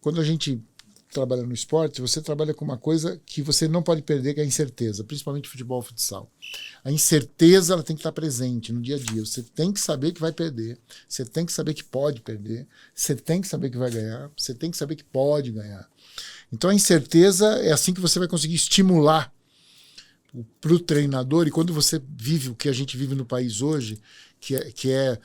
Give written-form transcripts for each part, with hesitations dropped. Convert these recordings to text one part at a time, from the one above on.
quando a gente trabalha no esporte, você trabalha com uma coisa que você não pode perder, que é a incerteza, principalmente futebol e futsal. A incerteza ela tem que estar presente no dia a dia. Você tem que saber que vai perder, você tem que saber que pode perder, você tem que saber que vai ganhar, você tem que saber que pode ganhar. Então a incerteza é assim que você vai conseguir estimular para o treinador, e quando você vive o que a gente vive no país hoje, que é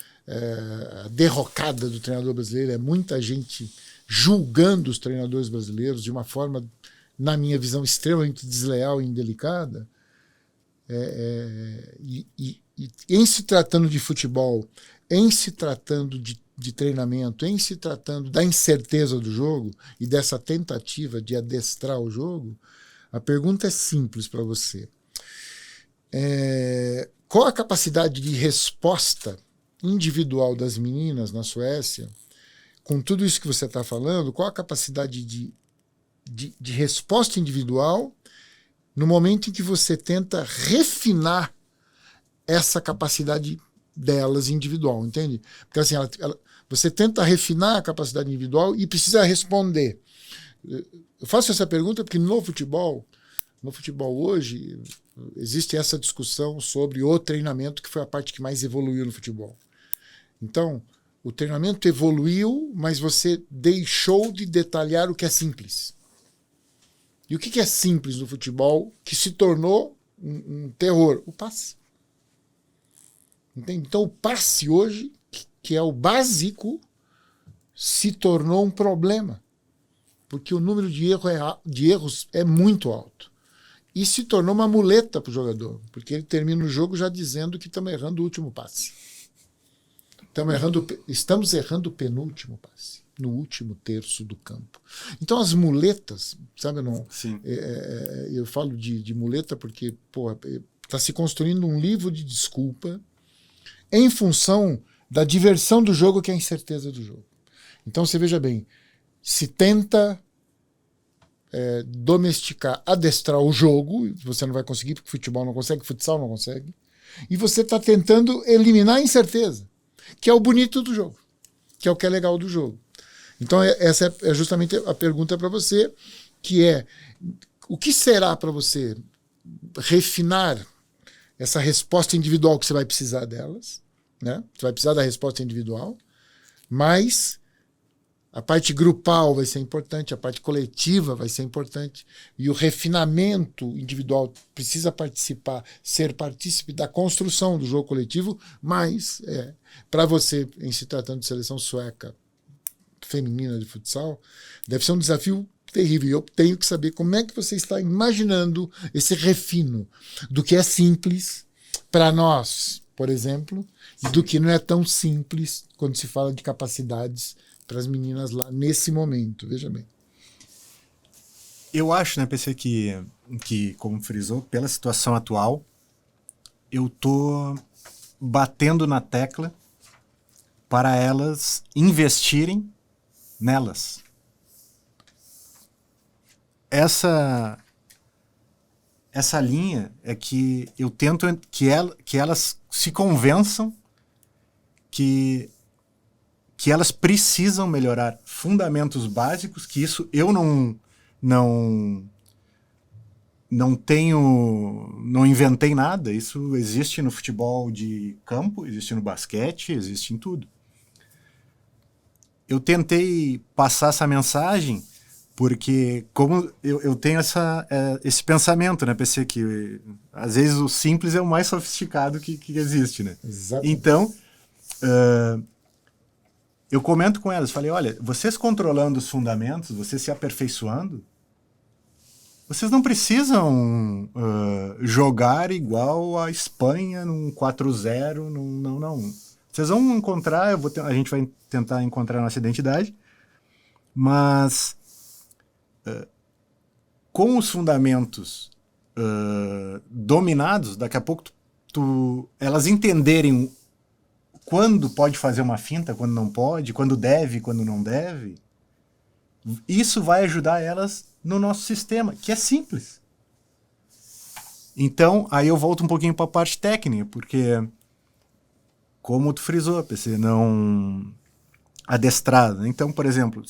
a derrocada do treinador brasileiro, é muita gente julgando os treinadores brasileiros de uma forma, na minha visão, extremamente desleal e indelicada, e em se tratando de futebol, em se tratando de treinamento, em se tratando da incerteza do jogo e dessa tentativa de adestrar o jogo, a pergunta é simples para você. Qual a capacidade de resposta individual das meninas na Suécia? Com tudo isso que você está falando, qual a capacidade de resposta individual no momento em que você tenta refinar essa capacidade delas individual, entende? Porque assim, você tenta refinar a capacidade individual e precisa responder. Eu faço essa pergunta porque no futebol hoje, existe essa discussão sobre o treinamento, que foi a parte que mais evoluiu no futebol. Então, o treinamento evoluiu, mas você deixou de detalhar o que é simples. E o que é simples no futebol que se tornou um terror? O passe. Entende? Então, o passe hoje, que é o básico, se tornou um problema. Porque o número de erros é muito alto. E se tornou uma muleta para o jogador, porque ele termina o jogo já dizendo que estamos errando o último passe. Estamos errando o penúltimo passe, no último terço do campo. Então as muletas, sabe, não? Sim. Eu falo de muleta porque está se construindo um livro de desculpa em função da diversão do jogo, que é a incerteza do jogo. Então você veja bem, se tenta domesticar, adestrar o jogo, você não vai conseguir, porque futebol não consegue, futsal não consegue, e você está tentando eliminar a incerteza, que é o bonito do jogo, que é o que é legal do jogo. Então essa é justamente a pergunta para você, que é: o que será para você refinar essa resposta individual, que você vai precisar delas, né? Você vai precisar da resposta individual, mas a parte grupal vai ser importante, a parte coletiva vai ser importante, e o refinamento individual precisa participar, ser partícipe da construção do jogo coletivo, mas para você, em se tratando de seleção sueca feminina de futsal, deve ser um desafio terrível. Eu tenho que saber como é que você está imaginando esse refino do que é simples para nós, por exemplo, e do que não é tão simples quando se fala de capacidades para as meninas lá nesse momento. Veja bem. Eu acho, né, PC, que, como frisou, pela situação atual, eu tô batendo na tecla para elas investirem nelas. Essa linha é que eu tento que elas se convençam que elas precisam melhorar fundamentos básicos, que isso eu não inventei nada, isso existe no futebol de campo, existe no basquete, existe em tudo. Eu tentei passar essa mensagem porque, como eu tenho esse pensamento, né, PC, que às vezes o simples é o mais sofisticado que existe, né? Exatamente. Então, eu comento com elas, falei, olha, vocês controlando os fundamentos, vocês se aperfeiçoando, vocês não precisam jogar igual a Espanha num 4-0, não. Vocês vão encontrar, a gente vai tentar encontrar a nossa identidade, mas com os fundamentos dominados, daqui a pouco elas entenderem quando pode fazer uma finta, quando não pode, quando deve, quando não deve, isso vai ajudar elas no nosso sistema, que é simples. Então, aí eu volto um pouquinho para a parte técnica, porque, como tu frisou, PC, não adestrado. Então, por exemplo,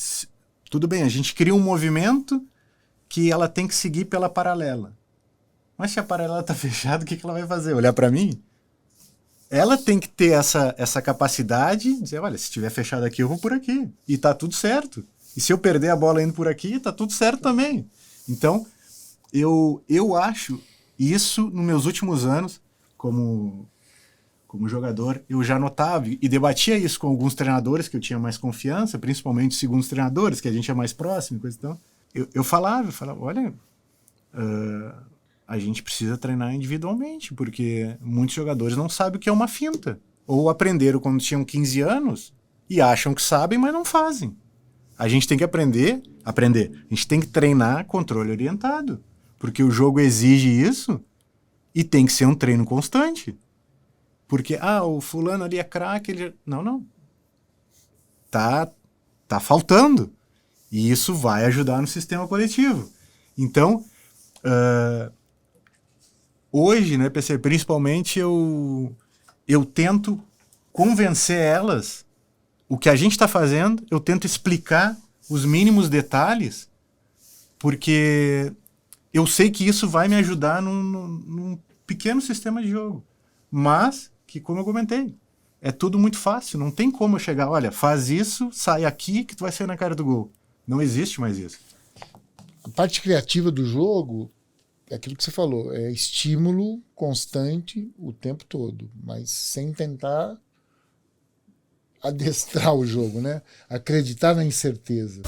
Tudo bem, a gente cria um movimento que ela tem que seguir pela paralela. Mas se a paralela tá fechada, o que ela vai fazer? Olhar para mim? Ela tem que ter essa capacidade de dizer, olha, se estiver fechado aqui, eu vou por aqui. E tá tudo certo. E se eu perder a bola indo por aqui, tá tudo certo também. Então, eu acho isso, nos meus últimos anos, como jogador, eu já notava e debatia isso com alguns treinadores que eu tinha mais confiança, principalmente segundos treinadores, que a gente é mais próximo, coisa e tal. Eu falava, olha, a gente precisa treinar individualmente, porque muitos jogadores não sabem o que é uma finta. Ou aprenderam quando tinham 15 anos e acham que sabem, mas não fazem. A gente tem que aprender. A gente tem que treinar controle orientado, porque o jogo exige isso e tem que ser um treino constante. Porque, o fulano ali é craque, ele... Não. Tá faltando. E isso vai ajudar no sistema coletivo. Então, hoje, né, PC, principalmente, eu tento convencer elas o que a gente está fazendo, eu tento explicar os mínimos detalhes, porque eu sei que isso vai me ajudar num pequeno sistema de jogo. Mas, que como eu comentei, é tudo muito fácil, não tem como eu chegar, olha, faz isso, sai aqui que tu vai sair na cara do gol. Não existe mais isso. A parte criativa do jogo é aquilo que você falou, é estímulo constante o tempo todo, mas sem tentar adestrar o jogo, né? Acreditar na incerteza.